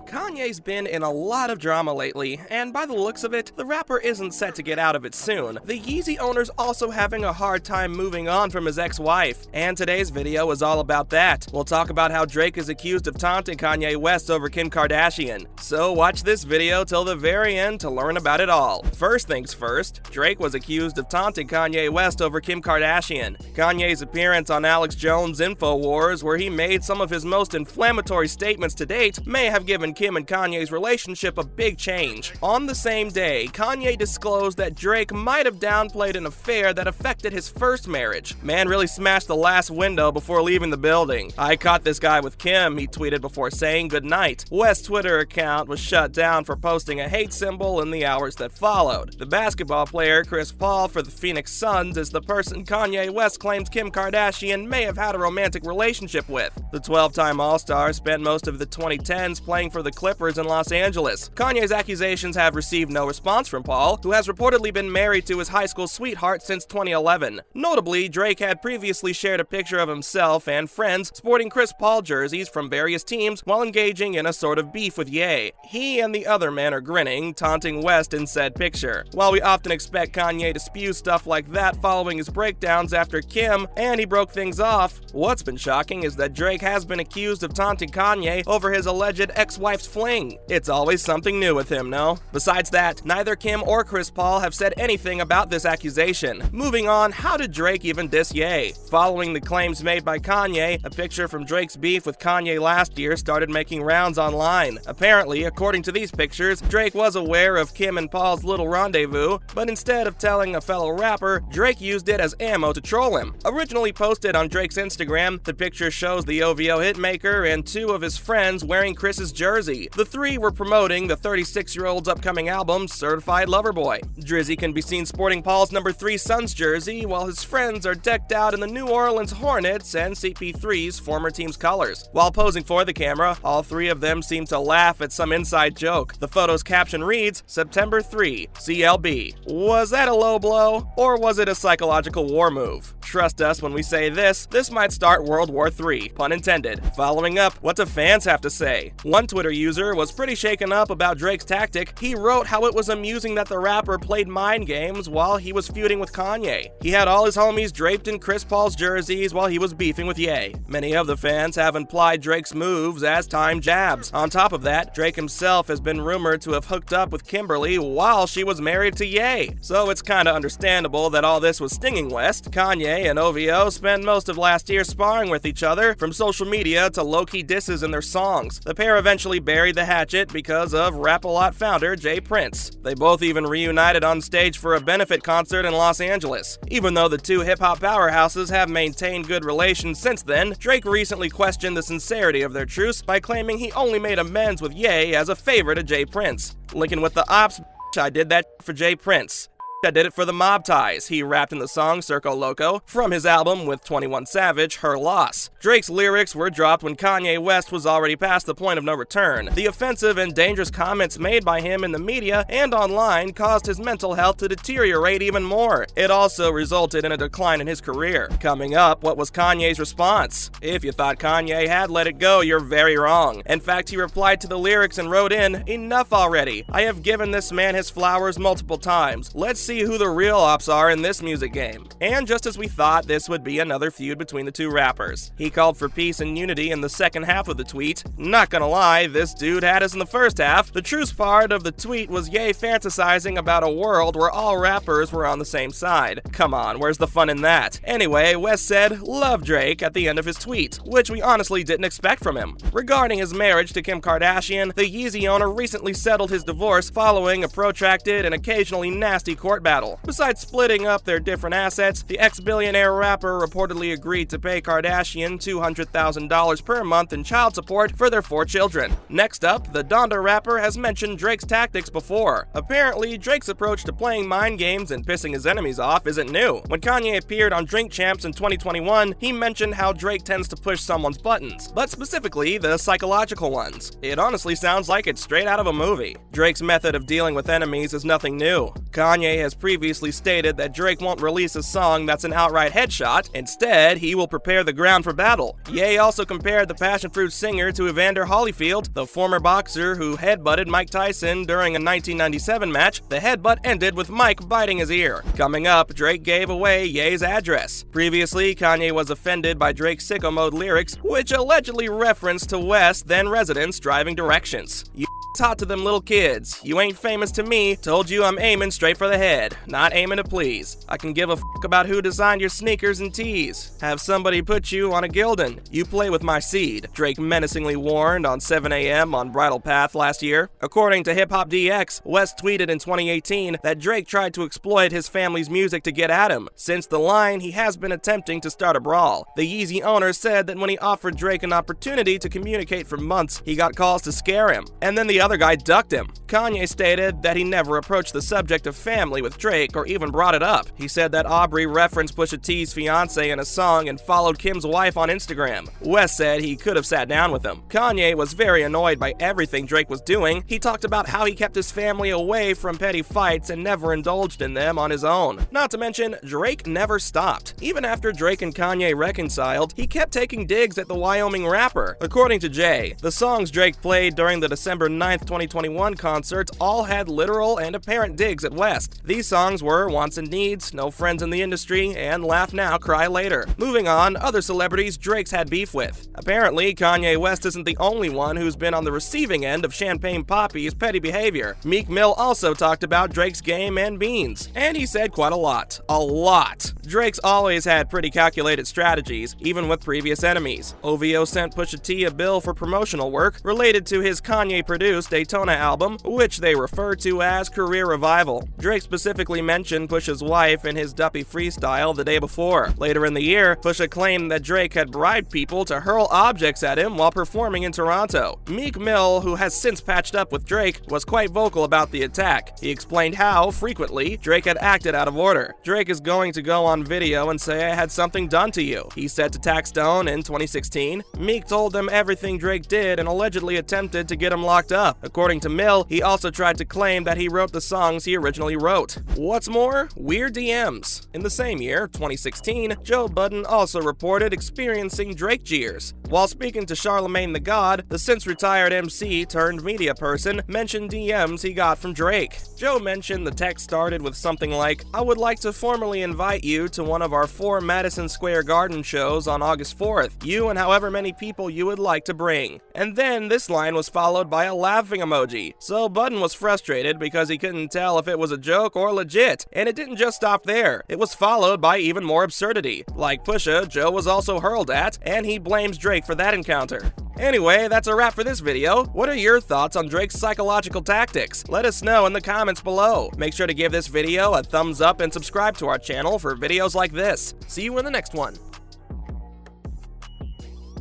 Kanye's been in a lot of drama lately, and by the looks of it, the rapper isn't set to get out of it soon. The Yeezy owner's also having a hard time moving on from his ex-wife, and today's video is all about that. We'll talk about how Drake is accused of taunting Kanye West over Kim Kardashian. So watch this video till the very end to learn about it all. First things first, Drake was accused of taunting Kanye West over Kim Kardashian. Kanye's appearance on Alex Jones' InfoWars, where he made some of his most inflammatory statements to date, may have given Kim and Kanye's relationship a big change. On the same day, Kanye disclosed that Drake might have downplayed an affair that affected his first marriage. Man really smashed the last window before leaving the building. "I caught this guy with Kim," he tweeted before saying goodnight. West's Twitter account was shut down for posting a hate symbol in the hours that followed. The basketball player Chris Paul for the Phoenix Suns is the person Kanye West claims Kim Kardashian may have had a romantic relationship with. The 12-time All-Star spent most of the 2010s playing for the Clippers in Los Angeles. Kanye's accusations have received no response from Paul, who has reportedly been married to his high school sweetheart since 2011. Notably, Drake had previously shared a picture of himself and friends sporting Chris Paul jerseys from various teams while engaging in a sort of beef with Ye. He and the other men are grinning, taunting West in said picture. While we often expect Kanye to spew stuff like that following his breakdowns after Kim, and he broke things off, what's been shocking is that Drake has been accused of taunting Kanye over his alleged ex-wife's fling. It's always something new with him, no? Besides that, neither Kim or Chris Paul have said anything about this accusation. Moving on, how did Drake even diss Ye? Following the claims made by Kanye, a picture from Drake's beef with Kanye last year started making rounds online. Apparently, according to these pictures, Drake was aware of Kim and Paul's little rendezvous, but instead of telling a fellow rapper, Drake used it as ammo to troll him. Originally posted on Drake's Instagram, the picture shows the OVO hitmaker and two of his friends wearing Chris's jersey. The three were promoting the 36-year-old's upcoming album, Certified Lover Boy. Drizzy can be seen sporting Paul's number 3 Suns jersey, while his friends are decked out in the New Orleans Hornets and CP3's former team's colors. While posing for the camera, all three of them seem to laugh at some inside joke. The photo's caption reads, "September 3, CLB. Was that a low blow, or was it a psychological war move? Trust us when we say this might start World War III, pun intended." Following up, what do fans have to say? One Twitter user was pretty shaken up about Drake's tactic. He wrote how it was amusing that the rapper played mind games while he was feuding with Kanye. He had all his homies draped in Chris Paul's jerseys while he was beefing with Ye. Many of the fans have implied Drake's moves as time jabs. On top of that, Drake himself has been rumored to have hooked up with Kimberly while she was married to Ye. So it's kinda understandable that all this was stinging West. Kanye and OVO spent most of last year sparring with each other, from social media to low-key disses in their songs. The pair eventually buried the hatchet because of Rap-A-Lot founder Jay Prince. They both even reunited on stage for a benefit concert in Los Angeles. Even though the two hip-hop powerhouses have maintained good relations since then, Drake recently questioned the sincerity of their truce by claiming he only made amends with Ye as a favor to Jay Prince. Linking with the ops, "I did that for Jay Prince. I did it for the mob ties," he rapped in the song Circo Loco from his album with 21 Savage, Her Loss. Drake's lyrics were dropped when Kanye West was already past the point of no return. The offensive and dangerous comments made by him in the media and online caused his mental health to deteriorate even more. It also resulted in a decline in his career. Coming up, what was Kanye's response? If you thought Kanye had let it go, you're very wrong. In fact, he replied to the lyrics and wrote in, "Enough already. I have given this man his flowers multiple times. Let's see who the real ops are in this music game." And just as we thought, this would be another feud between the two rappers. He called for peace and unity in the second half of the tweet. Not gonna lie, this dude had us in the first half. The truest part of the tweet was Ye fantasizing about a world where all rappers were on the same side. Come on, where's the fun in that? Anyway, West said, "Love Drake" at the end of his tweet, which we honestly didn't expect from him. Regarding his marriage to Kim Kardashian, the Yeezy owner recently settled his divorce following a protracted and occasionally nasty court battle. Besides splitting up their different assets, the ex-billionaire rapper reportedly agreed to pay Kardashian $200,000 per month in child support for their 4 children. Next up, the Donda rapper has mentioned Drake's tactics before. Apparently, Drake's approach to playing mind games and pissing his enemies off isn't new. When Kanye appeared on Drink Champs in 2021, he mentioned how Drake tends to push someone's buttons, but specifically the psychological ones. It honestly sounds like it's straight out of a movie. Drake's method of dealing with enemies is nothing new. Kanye has previously stated that Drake won't release a song that's an outright headshot. Instead, he will prepare the ground for battle. Ye also compared the passion fruit singer to Evander Holyfield, the former boxer who headbutted Mike Tyson during a 1997 match. The headbutt ended with Mike biting his ear. Coming up, Drake gave away Ye's address. Previously, Kanye was offended by Drake's Sicko Mode lyrics, which allegedly referenced to West then residents driving directions. You hot to them little kids. You ain't famous to me. Told you I'm aiming straight for the head, not aiming to please. I can give a fuck about who designed your sneakers and tees. Have somebody put you on a Gildan. You play with my seed, Drake menacingly warned on 7 a.m. on Bridle Path last year. According to Hip Hop DX, West tweeted in 2018 that Drake tried to exploit his family's music to get at him. Since the line, he has been attempting to start a brawl. The Yeezy owner said that when he offered Drake an opportunity to communicate for months, he got calls to scare him. And then the other guy ducked him. Kanye stated that he never approached the subject of family with Drake or even brought it up. He said that Aubrey referenced Pusha T's fiance in a song and followed Kim's wife on Instagram. West said he could have sat down with him. Kanye was very annoyed by everything Drake was doing. He talked about how he kept his family away from petty fights and never indulged in them on his own. Not to mention, Drake never stopped. Even after Drake and Kanye reconciled, he kept taking digs at the Wyoming rapper. According to Jay, the songs Drake played during the December 9th, 2021 concerts all had literal and apparent digs at West. These songs were Wants and Needs, No Friends in the Industry, and Laugh Now, Cry Later. Moving on, other celebrities Drake's had beef with. Apparently, Kanye West isn't the only one who's been on the receiving end of Champagne Papi's petty behavior. Meek Mill also talked about Drake's game and beans, and he said quite a lot. A lot. Drake's always had pretty calculated strategies, even with previous enemies. OVO sent Pusha T a bill for promotional work related to his Kanye-produced Daytona album, which they refer to as Career Revival. Drake specifically mentioned Pusha's wife in his Duppy freestyle the day before. Later in the year, Pusha claimed that Drake had bribed people to hurl objects at him while performing in Toronto. Meek Mill, who has since patched up with Drake, was quite vocal about the attack. He explained how, frequently, Drake had acted out of order. Drake is going to go on video and say I had something done to you, he said to Taxstone in 2016. Meek told them everything Drake did and allegedly attempted to get him locked up. According to Mill, he also tried to claim that he wrote the songs he originally wrote. What's more, weird DMs. In the same year, 2016, Joe Budden also reported experiencing Drake jeers. While speaking to Charlemagne the God, the since-retired MC turned media person mentioned DMs he got from Drake. Joe mentioned the text started with something like, I would like to formally invite you to one of our 4 Madison Square Garden shows on August 4th, you and however many people you would like to bring. And then this line was followed by a laughing emoji. So Budden was frustrated because he couldn't tell if it was a joke or legit, and it didn't just stop there. It was followed by even more absurdity. Like Pusha, Joe was also hurled at, and he blames Drake for that encounter. Anyway, that's a wrap for this video. What are your thoughts on Drake's psychological tactics? Let us know in the comments below. Make sure to give this video a thumbs up and subscribe to our channel for videos like this. See you in the next one.